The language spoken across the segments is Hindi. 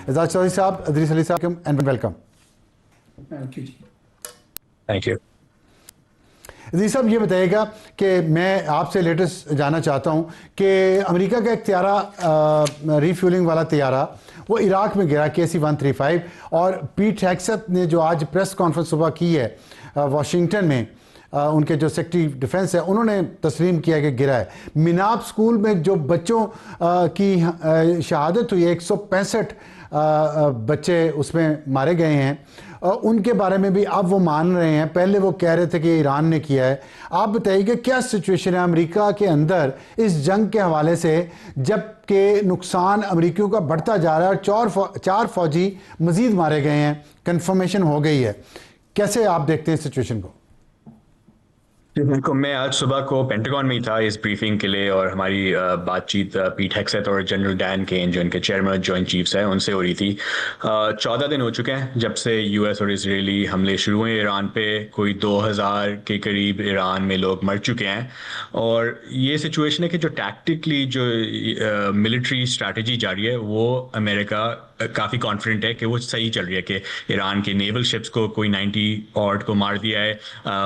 एजाज चौधरी साहब, अदरीस अली साहब एंड वेलकम। थैंक यू जी। Thank you. जी साहब, ये बताइएगा कि मैं आपसे लेटेस्ट जानना चाहता हूँ कि अमेरिका का एक त्यारा रीफ्यूलिंग वाला त्यारा वो इराक में गिरा, KC-135, और पीट हेग्सेथ ने जो आज प्रेस कॉन्फ्रेंस सुबह की है वाशिंगटन में, उनके जो सेक्रेटरी डिफेंस है उन्होंने तस्लीम किया कि गिरा है। मिनाब स्कूल में जो बच्चों की शहादत हुई है, 165 बच्चे उसमें मारे गए हैं, उनके बारे में भी अब वो मान रहे हैं। पहले वो कह रहे थे कि ईरान ने किया है। आप बताइए कि क्या सिचुएशन है अमेरिका के अंदर इस जंग के हवाले से, जबकि नुकसान अमेरिकियों का बढ़ता जा रहा है और 4 फौजी मजीद मारे गए हैं, कंफर्मेशन हो गई है। कैसे आप देखते हैं सिचुएशन को? बिल्कुल, मैं आज सुबह को पेंटागन में ही था इस ब्रीफिंग के लिए, और हमारी बातचीत पीट हेग्सेथ और जनरल डैन केन जो इनके चेयरमैन जॉइंट चीफ्स हैं उनसे हो रही थी। 14 दिन हो चुके हैं जब से यूएस और इजरायली हमले शुरू हुए ईरान पे। कोई 2000 के करीब ईरान में लोग मर चुके हैं, और ये सिचुएशन है कि जो टैक्टिकली जो मिलिट्री स्ट्रैटेजी जारी है वो अमेरिका काफ़ी कॉन्फिडेंट है कि वो सही चल रही है, कि ईरान के नेवल शिप्स को कोई 90 ऑड को मार दिया है,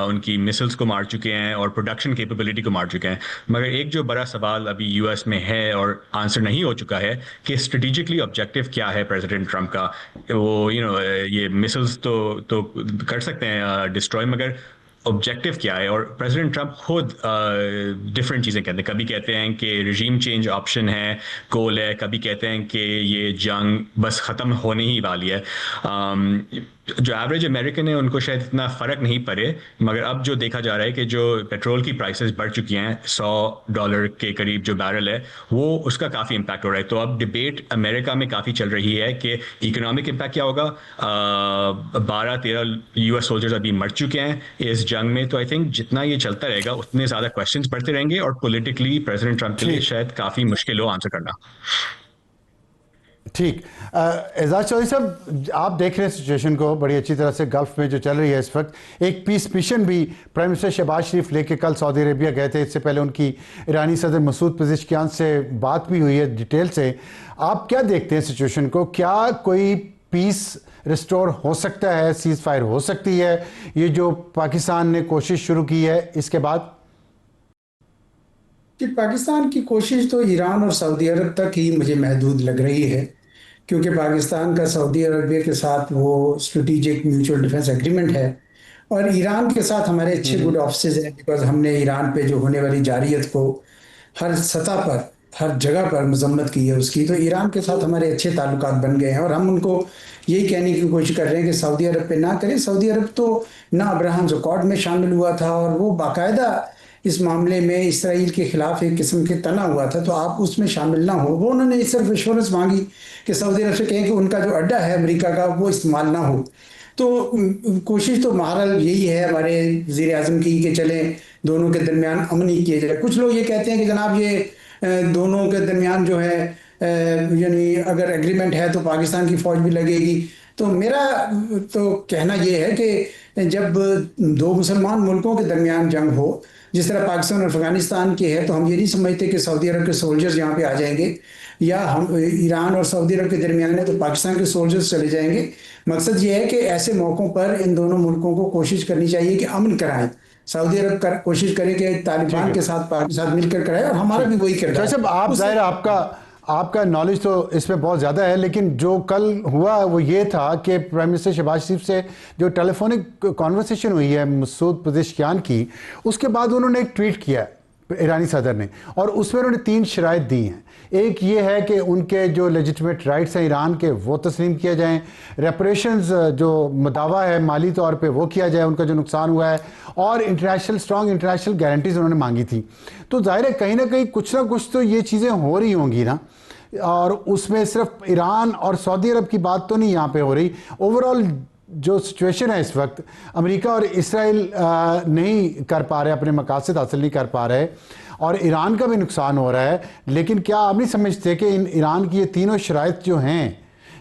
उनकी मिसाइल्स को मार चुके हैं और प्रोडक्शन कैपेबिलिटी को मार चुके हैं। मगर एक जो बड़ा सवाल अभी यूएस में है और आंसर नहीं हो चुका है कि स्ट्रेटेजिकली ऑब्जेक्टिव क्या है प्रेसिडेंट ट्रंप का। वो ये मिसाइल्स तो कर सकते हैं डिस्ट्रॉय, मगर ऑब्जेक्टिव क्या है। और प्रेसिडेंट ट्रंप खुद डिफरेंट चीज़ें कहते हैं। कभी कहते हैं कि रिजीम चेंज ऑप्शन है, गोल है, कभी कहते हैं कि ये जंग बस ख़त्म होने ही वाली है। जो एवरेज अमेरिकन है उनको शायद इतना फ़र्क नहीं पड़े, मगर अब जो देखा जा रहा है कि जो पेट्रोल की प्राइसेस बढ़ चुकी हैं, $100 के करीब जो बैरल है, वो उसका काफ़ी इम्पैक्ट हो रहा है। तो अब डिबेट अमेरिका में काफ़ी चल रही है कि इकोनॉमिक इम्पैक्ट क्या होगा। 12-13 यूएस सोल्जर्स अभी मर चुके हैं इस जंग में। तो आई थिंक जितना ये चलता रहेगा उतने ज़्यादा क्वेश्चंस बढ़ते रहेंगे, और पॉलिटिकली प्रेसिडेंट ट्रंप के लिए शायद काफ़ी मुश्किल हो आंसर करना। ठीक। एजाज चौधरी साहब, आप देख रहे हैं सिचुएशन को बड़ी अच्छी तरह से, गल्फ में जो चल रही है इस वक्त। एक पीस मिशन भी प्राइम मिनिस्टर शहबाज शरीफ लेके कल सऊदी अरेबिया गए थे। इससे पहले उनकी ईरानी सदर मसूद पेज़ेश्कियान से बात भी हुई है डिटेल से। आप क्या देखते हैं सिचुएशन को? क्या कोई पीस रिस्टोर हो सकता है, सीज फायर हो सकती है, ये जो पाकिस्तान ने कोशिश शुरू की है इसके बाद? कि पाकिस्तान की कोशिश तो ईरान और सऊदी अरब तक ही मुझे महदूद लग रही है, क्योंकि पाकिस्तान का सऊदी अरबिया के साथ वो स्ट्रेटेजिक म्यूचुअल डिफेंस एग्रीमेंट है, और ईरान के साथ हमारे अच्छे गुड ऑफिस हैं, बिकॉज हमने ईरान पे जो होने वाली जारियत को हर सतह पर, हर जगह पर मजम्मत की है उसकी। तो ईरान के साथ हमारे अच्छे ताल्लुकात बन गए हैं, और हम उनको यही कहने की कोशिश कर रहे हैं कि सऊदी अरब पे ना करें। सऊदी अरब तो ना अब्राहम अकॉर्ड में शामिल हुआ था, और वो बाकायदा इस मामले में इसराइल के खिलाफ एक किस्म के तना हुआ था, तो आप उसमें शामिल ना हो। वो उन्होंने सिर्फ एश्योरेंस मांगी कि सऊदी अरब से कहें कि उनका जो अड्डा है अमेरिका का वो इस्तेमाल ना हो। तो कोशिश तो बहरहाल यही है हमारे वज़ीर आज़म की कि चले दोनों के दरमियान अमन ही किया जाए। कुछ लोग ये कहते हैं कि जनाब ये दोनों के दरमियान जो है यानी अगर एग्रीमेंट है तो पाकिस्तान की फ़ौज भी लगेगी। तो मेरा तो कहना ये है कि जब दो मुसलमान मुल्कों के दरमियान जंग हो, जिस तरह पाकिस्तान और अफगानिस्तान की है, तो हम ये नहीं समझते कि सऊदी अरब के सोल्जर्स यहाँ पे आ जाएंगे, या हम ईरान और सऊदी अरब के दरमियान है तो पाकिस्तान के सोल्जर्स चले जाएंगे। मकसद ये है कि ऐसे मौक़ों पर इन दोनों मुल्कों को कोशिश करनी चाहिए कि अमन कराएं। सऊदी अरब कोशिश करे कि तालिबान के साथ पाकिस्तान साथ मिलकर कराए, और हमारा भी वही किरदार है। साहब, आप जाहिर आपका नॉलेज तो इसमें बहुत ज़्यादा है, लेकिन जो कल हुआ वो ये था कि प्राइम मिनिस्टर शहबाज शरीफ से जो टेलीफोनिक कॉन्वर्सेशन हुई है मसूद पेज़ेश्कियान की, उसके बाद उन्होंने एक ट्वीट किया ईरानी सदर ने, और उसमें उन्होंने 3 शराइत दी हैं। एक ये है कि उनके जो लेजिटिमेट राइट्स हैं ईरान के वो तस्लीम किए जाएं, रेपरेशंस जो मुदावा है माली तौर पे वो किया जाए उनका जो नुकसान हुआ है, और स्ट्रॉन्ग इंटरनेशनल गारंटीज उन्होंने मांगी थी। तो जाहिर है कहीं ना कहीं कुछ ना कुछ तो ये चीज़ें हो रही होंगी ना, और उसमें सिर्फ ईरान और सऊदी अरब की बात तो नहीं यहाँ पे हो रही। ओवरऑल जो सिचुएशन है इस वक्त, अमेरिका और इसराइल नहीं कर पा रहे, अपने मकासद हासिल नहीं कर पा रहे, और ईरान का भी नुकसान हो रहा है। लेकिन क्या आप नहीं समझते कि ईरान की ये तीनों शराइत जो हैं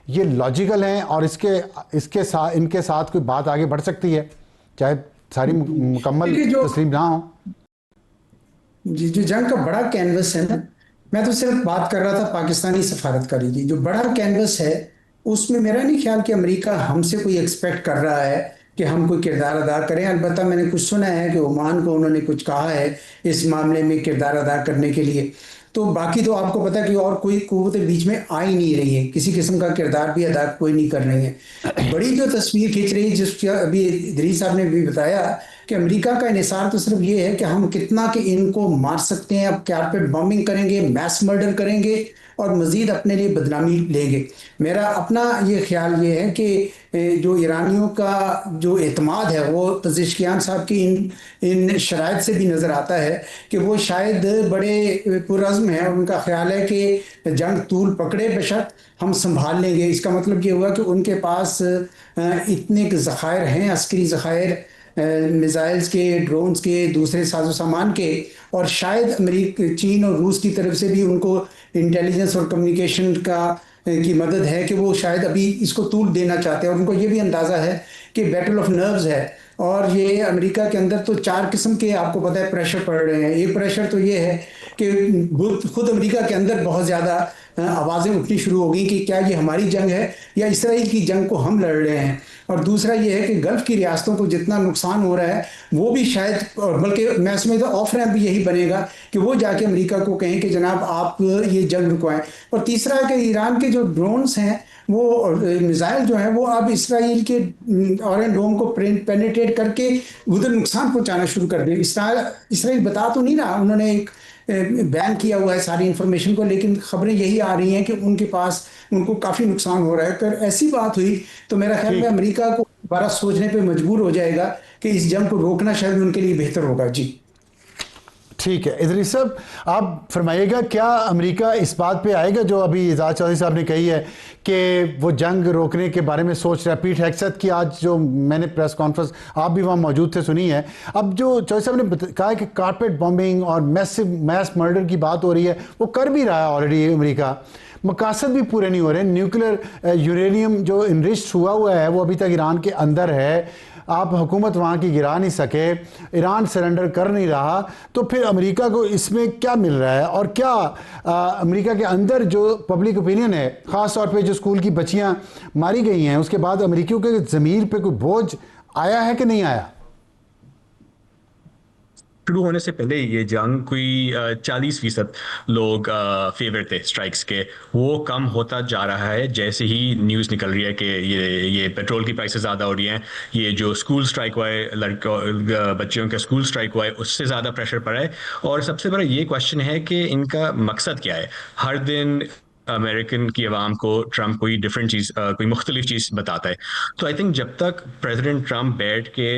ये लॉजिकल हैं, और इनके साथ कोई बात आगे बढ़ सकती है, चाहे सारी मुकम्मल तस्लीम ना हो? जी, जो जंग का बड़ा कैनवस है ना, मैं तो सिर्फ बात कर रहा था पाकिस्तानी सफारतकारी की। जो बड़ा कैनवस है उसमें मेरा नहीं ख्याल कि अमेरिका हमसे कोई एक्सपेक्ट कर रहा है कि हम कोई किरदार अदा करें। अलबत्ता मैंने कुछ सुना है कि ओमान को उन्होंने कुछ कहा है इस मामले में किरदार अदा करने के लिए। तो बाकी तो आपको पता है कि और कोई कुव्वतें बीच में आ ही नहीं रही है, किसी किस्म का किरदार भी अदा कोई नहीं कर रही है। बड़ी जो तस्वीर खींच रही है, जिसका अभी इदरीस साहब ने भी बताया कि अमेरिका का इन्हिसार तो सिर्फ ये है कि हम कितना कि इनको मार सकते हैं, अब कारपेट बॉम्बिंग करेंगे, मैस मर्डर करेंगे और मजीद अपने लिए बदनामी लेंगे। मेरा अपना ये ख्याल ये है कि जो ईरानियों का जो एतमाद है वो पज़ेश्कियान साहब की इन शराइत से भी नज़र आता है कि वो शायद बड़े पुरज़्म हैं। उनका ख्याल है कि जंग तूल पकड़े बेशक हम संभाल लेंगे। इसका मतलब ये हुआ कि उनके पास इतने ज़खायर हैं, अस्करी ज़खायर, मिसाइल्स के, ड्रोन्स के, दूसरे साजो सामान के, और शायद अमेरिका, चीन और रूस की तरफ से भी उनको इंटेलिजेंस और कम्युनिकेशन की मदद है कि वो शायद अभी इसको तूल देना चाहते हैं। और उनको ये भी अंदाज़ा है कि बैटल ऑफ नर्व्स है। और ये अमेरिका के अंदर तो 4 किस्म के आपको पता है प्रेशर पड़ रहे हैं। एक प्रेशर तो ये है कि खुद अमेरिका के अंदर बहुत ज़्यादा आवाज़ें उठनी शुरू हो गई कि क्या ये हमारी जंग है या इसराइल की जंग को हम लड़ रहे हैं। और दूसरा ये है कि गल्फ की रियासतों को जितना नुकसान हो रहा है वो भी शायद, और बल्कि मैं समझता हूँ ऑफ रैम्प भी यही बनेगा कि वो जाके अमेरिका को कहें कि जनाब आप ये जंग रुकवाएं। और तीसरा है कि ईरान के जो ड्रोन्स हैं, वो मिसाइल जो है वो अब इसराइल के ऑरेंज डोम को पेनिट्रेट करके उधर नुकसान पहुंचाना शुरू कर दिया। इसराइल बता तो नहीं रहा, उन्होंने एक बैन किया हुआ है सारी इंफॉर्मेशन को, लेकिन खबरें यही आ रही हैं कि उनके पास उनको काफ़ी नुकसान हो रहा है। अगर ऐसी बात हुई तो मेरा ख्याल में अमेरिका को दोबारा सोचने पे मजबूर हो जाएगा कि इस जंग को रोकना शायद उनके लिए बेहतर होगा। जी ठीक है, इदरीस साहब आप फरमाइएगा, क्या अमेरिका इस बात पे आएगा जो अभी इजाज़ चौधरी साहब ने कही है कि वो जंग रोकने के बारे में सोच रहा है? पीट हेग्सेथ की आज जो मैंने प्रेस कॉन्फ्रेंस, आप भी वहाँ मौजूद थे, सुनी है। अब जो चौधरी साहब ने कहा है कि कारपेट बॉम्बिंग और मैस मर्डर की बात हो रही है, वो कर भी रहा है ऑलरेडी अमेरिका। मकासद भी पूरे नहीं हो रहे। न्यूक्लियर यूरेनियम जो इनरिच्ड हुआ है वो अभी तक ईरान के अंदर है। आप हुकूमत वहाँ की गिरा नहीं सके, ईरान सरेंडर कर नहीं रहा, तो फिर अमेरिका को इसमें क्या मिल रहा है? और क्या अमेरिका के अंदर जो पब्लिक ओपिनियन है, ख़ास तौर पे जो स्कूल की बच्चियाँ मारी गई हैं, उसके बाद अमेरिकियों के ज़मीर पे कोई बोझ आया है कि नहीं आया? शुरू होने से पहले ये जंग कोई 40% लोग फेवर थे स्ट्राइक्स के, वो कम होता जा रहा है जैसे ही न्यूज़ निकल रही है कि ये पेट्रोल की प्राइसेस ज़्यादा हो रही हैं, ये जो स्कूल स्ट्राइक हुआ है, लड़कों बच्चियों का स्कूल स्ट्राइक हुआ है, उससे ज़्यादा प्रेशर पड़ा है। और सबसे बड़ा ये क्वेश्चन है कि इनका मकसद क्या है। हर दिन अमेरिकन की आवाम को ट्रंप कोई डिफरेंट चीज़, कोई मुख्तलिफ चीज़ बताता है। तो आई थिंक जब तक प्रेसिडेंट ट्रंप बैठ के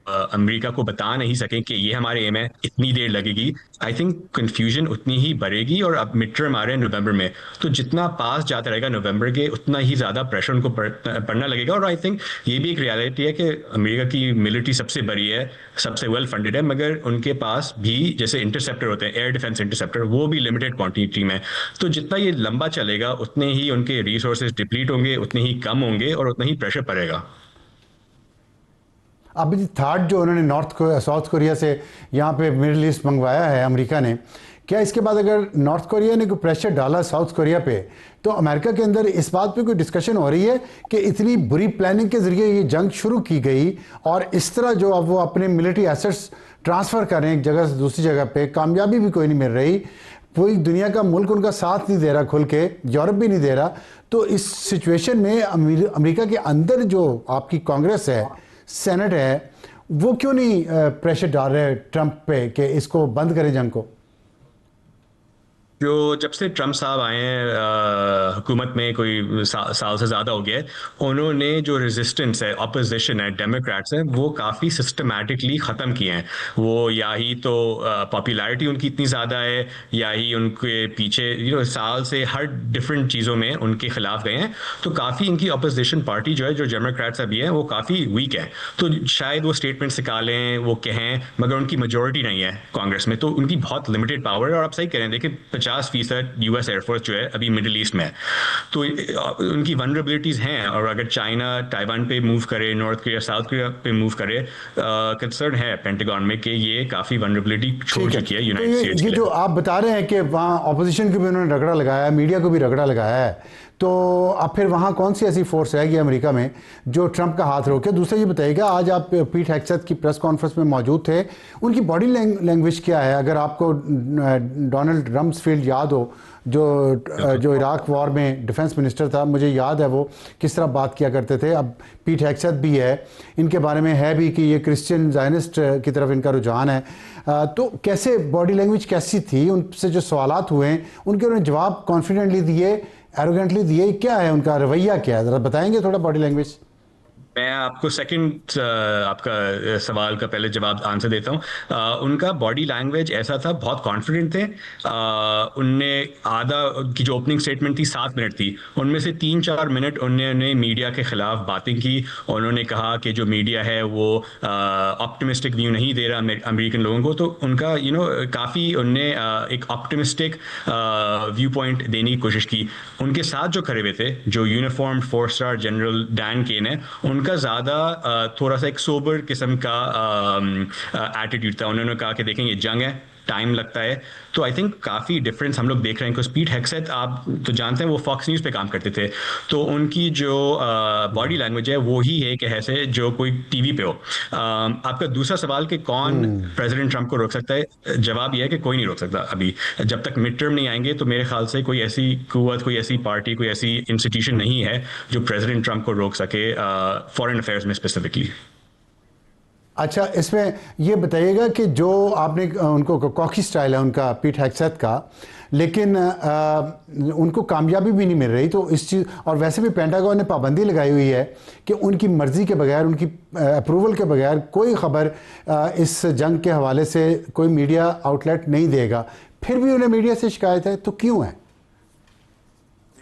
अमेरिका को बता नहीं सके कि ये हमारे एम है, इतनी देर लगेगी, आई थिंक कंफ्यूजन उतनी ही बढ़ेगी। और अब मिड टर्म आ रहे हैं नवंबर में, तो जितना पास जाता रहेगा नवंबर के, उतना ही ज़्यादा प्रेशर उनको पड़ना लगेगा। और आई थिंक ये भी एक रियलिटी है कि अमेरिका की मिलिट्री सबसे बड़ी है, सबसे वेल फंडेड है, मगर उनके पास भी जैसे इंटरसेप्टर होते हैं, एयर डिफेंस इंटरसेप्टर, वो भी लिमिटेड क्वांटिटी में। तो जितना ये लंबा चलेगा उतने ही उनके रिसोर्सेज डिप्लीट होंगे, उतने ही कम होंगे और उतना ही प्रेशर पड़ेगा। अभी थर्ड जो उन्होंने साउथ कोरिया से यहाँ पे मिडिल ईस्ट मंगवाया है अमेरिका ने, क्या इसके बाद अगर नॉर्थ कोरिया ने कोई प्रेशर डाला साउथ कोरिया पे, तो अमेरिका के अंदर इस बात पे कोई डिस्कशन हो रही है कि इतनी बुरी प्लानिंग के ज़रिए ये जंग शुरू की गई और इस तरह जो अब वो अपने मिलिट्री एसेट्स ट्रांसफ़र कर रहे हैं एक जगह से दूसरी जगह पे, कामयाबी भी कोई नहीं मिल रही, कोई दुनिया का मुल्क उनका साथ नहीं दे रहा खुल के, यूरोप भी नहीं दे रहा। तो इस सिचुएशन में अमेरिका के अंदर जो आपकी कांग्रेस है, सेनेट है, वो क्यों नहीं प्रेशर डाल रहे ट्रंप पे कि इसको बंद करें जंग को? जो जब से ट्रंप साहब आए हैं हुकूमत में, कोई साल से ज़्यादा हो गया है, उन्होंने जो रेजिस्टेंस है, अपोजिशन है, डेमोक्रेट्स हैं, वो काफ़ी सिस्टमैटिकली ख़त्म किए हैं। वो या ही तो पॉपुलैरिटी उनकी इतनी ज़्यादा है, या ही उनके पीछे साल से हर डिफरेंट चीज़ों में उनके ख़िलाफ़ गए हैं। तो काफ़ी इनकी अपोजिशन पार्टी जो है, जो डेमोक्रेट्स अभी हैं, वो काफ़ी वीक है। तो शायद वो स्टेटमेंट्स निकालें, वो कहें, मगर उनकी मेजोरिटी नहीं है कांग्रेस में, तो उनकी बहुत लिमिटेड पावर है। और आप सही कह रहे हैं, देखिए 50% यूएस एयरफोर्स जो है अभी मिडिल ईस्ट में है, तो उनकी वनरेबिलिटीज हैं। और अगर चाइना ताइवान पे मूव करे, नॉर्थ कोरिया साउथ कोरिया पे मूव करे, कंसर्न है पेंटागन में कि ये काफी वनरेबिलिटी छोड़ चुकी है यूनाइटेड स्टेट्स के लिए। जो आप बता रहे हैं कि वहाँ ऑपोजिशन को भी उन्होंने रगड़ा लगाया है, मीडिया को भी रगड़ा लगाया है, तो अब फिर वहाँ कौन सी ऐसी फोर्स रहेगी अमेरिका में जो ट्रंप का हाथ रोके? दूसरा ये बताइएगा, आज आप पीट हेग्सेथ की प्रेस कॉन्फ्रेंस में मौजूद थे, उनकी बॉडी लैंग्वेज क्या है? अगर आपको डोनाल्ड रम्सफील्ड याद हो, जो इराक वॉर में डिफेंस मिनिस्टर था, मुझे याद है वो किस तरह बात किया करते थे। अब पीट हेग्सेथ भी है, इनके बारे में है भी कि ये क्रिश्चियन ज़ायनिस्ट की तरफ इनका रुझान है। तो कैसे बॉडी लैंग्वेज कैसी थी? उनसे जो सवालात हुए हैं उनके उन्होंने जवाब कॉन्फिडेंटली दिए, एरोगेंटली दिए, क्या है उनका रवैया, क्या है? ज़रा बताएंगे थोड़ा बॉडी लैंग्वेज। मैं आपको सेकंड आपका सवाल का पहले जवाब आंसर देता हूँ। उनका बॉडी लैंग्वेज ऐसा था, बहुत कॉन्फिडेंट थे। उनने आधा की जो ओपनिंग स्टेटमेंट थी 7 मिनट थी, उनमें से 3-4 मिनट उन्होंने मीडिया के खिलाफ बातें की। उन्होंने कहा कि जो मीडिया है वो ऑप्टिमिस्टिक व्यू नहीं दे रहा अमेरिकन लोगों को। तो उनका काफ़ी उनने एक ऑप्टिमिस्टिक व्यू पॉइंट देने की कोशिश की। उनके साथ जो खड़े हुए थे, जो uniformed 4 star general Dan Caine है, उनका ज़्यादा थोड़ा सा एक सोबर किस्म का एटीट्यूड था। उन्होंने कहा कि देखें, ये जंग है, टाइम लगता है। तो आई थिंक काफ़ी डिफरेंस हम लोग देख रहे हैं। बिकॉज पीट हेग्सेथ आप तो जानते हैं वो फॉक्स न्यूज़ पे काम करते थे, तो उनकी जो बॉडी लैंग्वेज है वो ही है कि ऐसे जो कोई टीवी पे हो। आपका दूसरा सवाल कि कौन प्रेसिडेंट ट्रंप को रोक सकता है, जवाब यह है कि कोई नहीं रोक सकता। अभी जब तक मिड टर्म नहीं आएंगे तो मेरे ख्याल से कोई ऐसी कुव्वत, कोई ऐसी पार्टी, कोई ऐसी इंस्टीट्यूशन नहीं है जो प्रेसिडेंट ट्रंप को रोक सके, फॉरेन अफेयर्स में स्पेसिफिकली। अच्छा, इसमें ये बताइएगा कि जो आपने उनको कॉकी स्टाइल है उनका पीट हेग्सेथ का, लेकिन उनको कामयाबी भी नहीं मिल रही, तो इस चीज़, और वैसे भी पेंटागन ने पाबंदी लगाई हुई है कि उनकी मर्ज़ी के बगैर, उनकी अप्रूवल के बगैर कोई ख़बर इस जंग के हवाले से कोई मीडिया आउटलेट नहीं देगा। फिर भी उन्हें मीडिया से शिकायत है, तो क्यों है?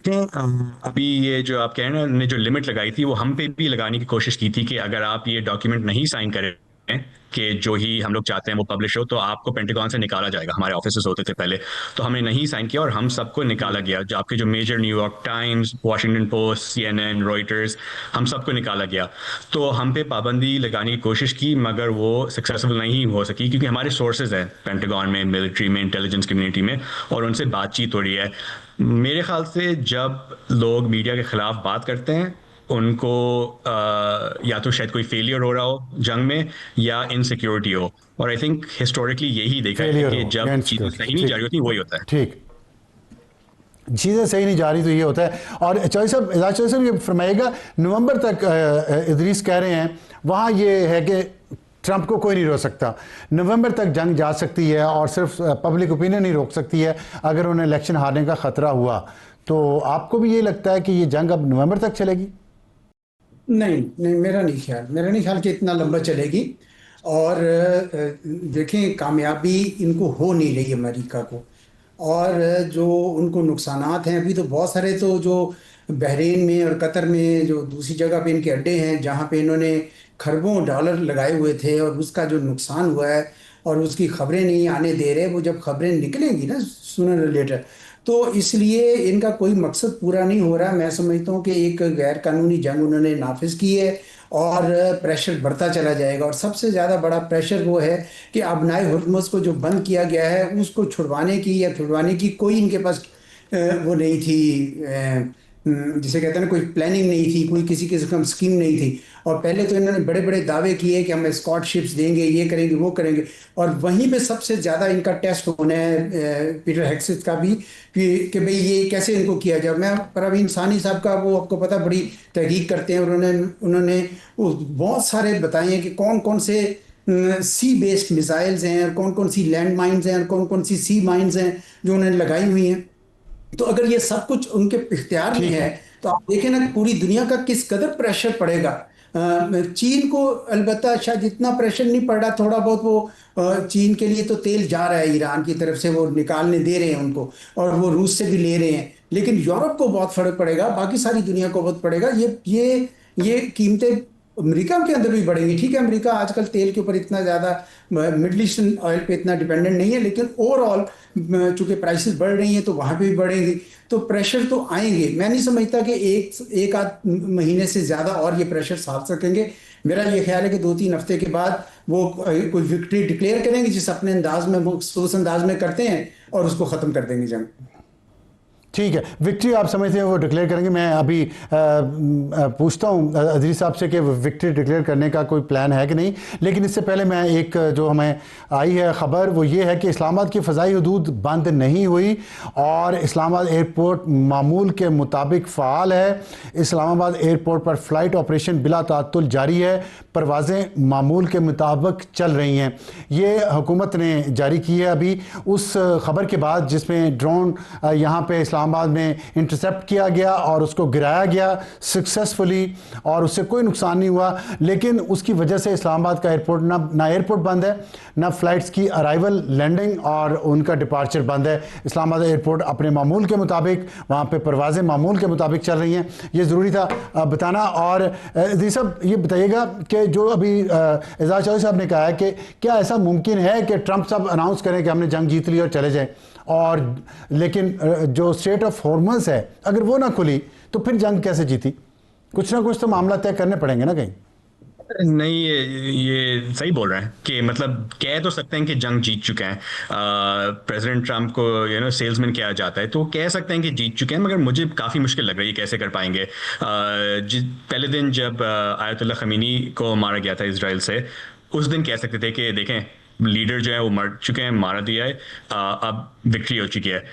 अभी ये जो आप कह रहे हैं ना, ने जो लिमिट लगाई थी वो हम पे भी लगाने की कोशिश की थी कि अगर आप ये डॉक्यूमेंट नहीं साइन करें कि जो ही हम लोग चाहते हैं वो पब्लिश हो, तो आपको पेंटागन से निकाला जाएगा। हमारे ऑफिसेस होते थे पहले, तो हमने नहीं साइन किया और हम सबको निकाला गया। जो आपके जो major New York Times, Washington Post, CNN, Reuters, हम सबको निकाला गया। तो हम पे पाबंदी लगाने की कोशिश की, मगर वो सक्सेसफुल नहीं हो सकी, क्योंकि हमारे सोर्सेज हैं पेंटागन में, मिलिट्री में, इंटेलिजेंस कम्युनिटी में, और उनसे बातचीत हो रही है। मेरे ख्याल से जब लोग मीडिया के खिलाफ बात करते हैं, उनको या तो शायद कोई फेलियर हो रहा हो जंग में, या इनसिक्योरिटी हो। और आई थिंक हिस्टोरिकली यही देखा है फेलियर कि हो या जब चीज़ें इनसिक्योरिटी। सही नहीं जा रही होती वही होता है। ठीक, चीज़ें सही नहीं जा रही तो ये होता है। और चौधरी साहब, एजाज चौधरी साहब, ये फरमाइएगा, नवंबर तक इदरीस कह रहे हैं, वहाँ ये है कि ट्रंप को कोई नहीं रोक सकता, नवंबर तक जंग जा सकती है और सिर्फ पब्लिक ओपिनियन नहीं रोक सकती है अगर उन्हें इलेक्शन हारने का खतरा हुआ। तो आपको भी ये लगता है कि ये जंग अब नवंबर तक चलेगी? नहीं नहीं, मेरा नहीं ख्याल कि इतना लंबा चलेगी। और देखें, कामयाबी इनको हो नहीं रही अमेरिका को। और जो उनको नुकसानात हैं अभी, तो बहुत सारे, तो जो बहरीन में और कतर में जो दूसरी जगह पे इनके अड्डे हैं, जहाँ पे इन्होंने खरबों डॉलर लगाए हुए थे, और उसका जो नुकसान हुआ है और उसकी खबरें नहीं आने दे रहे, वो जब खबरें निकलेंगी ना सूनर और लेटर, तो इसलिए इनका कोई मकसद पूरा नहीं हो रहा। मैं समझता हूँ कि एक गैर कानूनी जंग उन्होंने नाफिज की है और प्रेशर बढ़ता चला जाएगा। और सबसे ज़्यादा बड़ा प्रेशर वो है कि अबनाए हुर्मुज़ को जो बंद किया गया है, उसको छुड़वाने की या छुड़वाने की कोई इनके पास वो नहीं थी, जिसे कहते हैं ना, कोई प्लानिंग नहीं थी, कोई किसी किस्म की स्कीम नहीं थी। और पहले तो इन्होंने बड़े बड़े दावे किए कि हम स्कॉट शिप्स देंगे, ये करेंगे, वो करेंगे। और वहीं पे सबसे ज़्यादा इनका टेस्ट होना है पीटर हेग्सेथ का भी, कि भाई ये कैसे इनको किया जाए। मैं परवीन सानी साहब का, वो आपको पता, बड़ी तहकीक करते हैं, और उन्होंने बहुत सारे बताए हैं कि कौन कौन से सी बेस्ड मिसाइल्स हैं, और कौन कौन सी लैंड माइन्स हैं, और कौन कौन सी सी माइन्स हैं जो उन्होंने लगाई हुई हैं। तो अगर ये सब कुछ उनके इख्तियार में है, तो आप देखें ना पूरी दुनिया का किस कदर प्रेशर पड़ेगा। चीन को अलबत्ता शायद इतना प्रेशर नहीं पड़ रहा, थोड़ा बहुत वो चीन के लिए तो तेल जा रहा है ईरान की तरफ से, वो निकालने दे रहे हैं उनको, और वो रूस से भी ले रहे हैं। लेकिन यूरोप को बहुत फर्क पड़ेगा, बाकी सारी दुनिया को बहुत पड़ेगा। ये कीमतें अमेरिका के अंदर भी बढ़ेंगी। ठीक है, अमेरिका आजकल तेल के ऊपर इतना ज़्यादा, मिडल ईस्टर्न ऑयल पे इतना डिपेंडेंट नहीं है, लेकिन ओवरऑल चूंकि प्राइसेस बढ़ रही हैं तो वहाँ पे भी बढ़ेंगी। तो प्रेशर तो आएंगे। मैं नहीं समझता कि एक आध महीने से ज़्यादा और ये प्रेशर साथ सकेंगे। मेरा ये ख्याल है कि 2-3 हफ्ते के बाद वो कोई विक्ट्री डिक्लेयर करेंगे, जिस अपने अंदाज में, मखसूस अंदाज में करते हैं, और उसको ख़त्म कर देंगे जंग। ठीक है, विक्ट्री आप समझते हैं वो डिक्लेयर करेंगे। मैं अभी पूछता हूँ अजीज साहब से कि विक्ट्री डिक्लेयर करने का कोई प्लान है कि नहीं, लेकिन इससे पहले मैं एक जो हमें आई है ख़बर वो ये है कि इस्लामाबाद की फ़ज़ाई हदूद बंद नहीं हुई और इस्लामाबाद एयरपोर्ट मामूल के मुताबिक फ़ाल है। इस्लामाबाद एयरपोर्ट पर फ़्लाइट ऑपरेशन बिला ताअत्तुल जारी है, परवाज़ें मामूल के मुताबिक चल रही हैं। ये हुकूमत ने जारी की है अभी उस ख़बर के बाद जिसमें ड्रोन यहाँ पे इस्लामाबाद में इंटरसेप्ट किया गया और उसको गिराया गया सक्सेसफुली और उससे कोई नुकसान नहीं हुआ। लेकिन उसकी वजह से इस्लामाबाद का एयरपोर्ट ना एयरपोर्ट बंद है, ना फ्लाइट्स की अराइवल, लैंडिंग और उनका डिपार्चर बंद है। इस्लामाबाद एयरपोर्ट अपने मामूल के मुताबिक, वहाँ पे परवाज़ें मामूल के मुताबिक चल रही हैं। ये ज़रूरी था बताना। और जी साहब ये बताइएगा कि जो अभी एजाज चौधरी साहब ने कहा है कि क्या ऐसा मुमकिन है कि ट्रंप साहब अनाउंस करें कि हमने जंग जीत ली और चले जाएं, और लेकिन जो स्ट्रेट ऑफ हॉर्मज़ है अगर वो ना खुली तो फिर जंग कैसे जीती? कुछ ना कुछ तो मामला तय करने पड़ेंगे ना कहीं। नहीं, ये सही बोल रहे हैं कि मतलब कह तो सकते हैं कि जंग जीत चुके हैं। प्रेसिडेंट ट्रंप को सेल्समैन किया जाता है तो कह सकते हैं कि जीत चुके हैं, मगर मुझे काफ़ी मुश्किल लग रही है कैसे कर पाएंगे। पहले दिन जब आयतुल्लाह खमीनी को मारा गया था इजराइल से, उस दिन कह सकते थे कि देखें लीडर जो है वो मर चुके हैं, मारा दिया है, अब विक्ट्री हो चुकी है।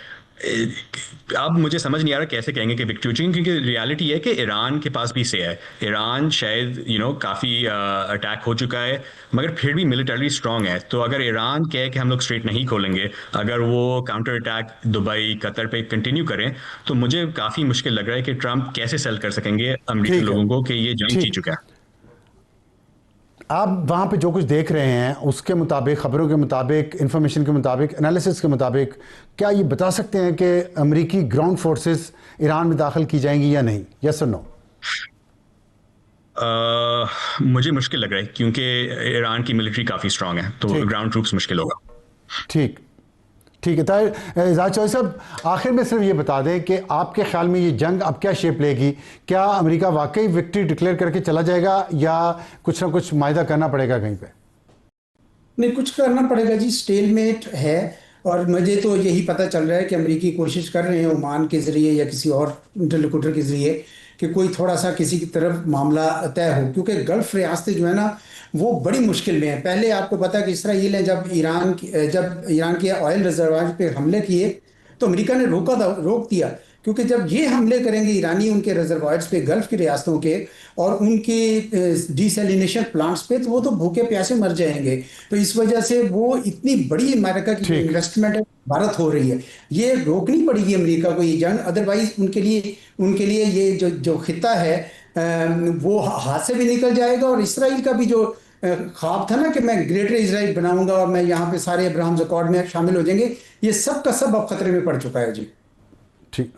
अब मुझे समझ नहीं आ रहा कैसे कहेंगे कि विक्ट्री हो चुकी है, क्योंकि रियलिटी है कि ईरान के पास भी से है। ईरान शायद काफ़ी अटैक हो चुका है, मगर फिर भी मिलिटरी स्ट्रांग है। तो अगर ईरान कहे कि हम लोग स्ट्रेट नहीं खोलेंगे, अगर वो काउंटर अटैक दुबई कतर पे कंटिन्यू करें, तो मुझे काफ़ी मुश्किल लग रहा है कि ट्रंप कैसे सेल कर सकेंगे अमेरिकी ठीक है, लोगों को कि ये जंग जीत ठीक। चुका है। आप वहाँ पे जो कुछ देख रहे हैं उसके मुताबिक, ख़बरों के मुताबिक, इंफॉर्मेशन के मुताबिक, एनालिसिस के मुताबिक, क्या ये बता सकते हैं कि अमेरिकी ग्राउंड फोर्सेस ईरान में दाखिल की जाएंगी या नहीं? यस और नो? मुझे मुश्किल लग रहा है क्योंकि ईरान की मिलिट्री काफ़ी स्ट्रांग है, तो ठीक, ग्राउंड ट्रूप्स मुश्किल होगा। ठीक, ठीक है। ताहिर एजाज चौधरी साहब, आखिर में सिर्फ ये बता दें कि आपके ख्याल में ये जंग अब क्या शेप लेगी? क्या अमेरिका वाकई विक्ट्री डिक्लेयर करके चला जाएगा या कुछ ना कुछ मायदा करना पड़ेगा कहीं पे? नहीं, कुछ करना पड़ेगा जी, स्टेलमेट है। और मुझे तो यही पता चल रहा है कि अमेरिकी कोशिश कर रहे हैं ओमान के जरिए या किसी और इंटरलोक्यूटर के जरिए कि कोई थोड़ा सा किसी की तरफ मामला तय हो, क्योंकि गल्फ रियासतें जो है ना वो बड़ी मुश्किल में है। पहले आपको पता है कि इसराइल ने जब ईरान के ऑयल रिजर्वायर पे हमले किए तो अमेरिका ने रोक दिया, क्योंकि जब ये हमले करेंगे ईरानी उनके रिजर्वायर्स पे, गल्फ की रियासतों के और उनकी डिसैलिनेशन प्लांट्स पे, तो वो तो भूखे प्यासे मर जाएंगे। तो इस वजह से वो इतनी बड़ी अमेरिका की जो ठीक, इन्वेस्टमेंट है भारत हो रही है, ये रोकनी पड़ेगी अमेरिका को ये जंग। अदरवाइज उनके लिए ये जो जो खिता है वो हाथ से भी निकल जाएगा। और इसराइल का भी जो ख्वाब था ना कि मैं ग्रेटर इसराइल बनाऊंगा और मैं यहाँ पे सारे अब्राहम अकॉर्ड में शामिल हो जाएंगे, ये सब का सब अब खतरे में पड़ चुका है जी। ठीक।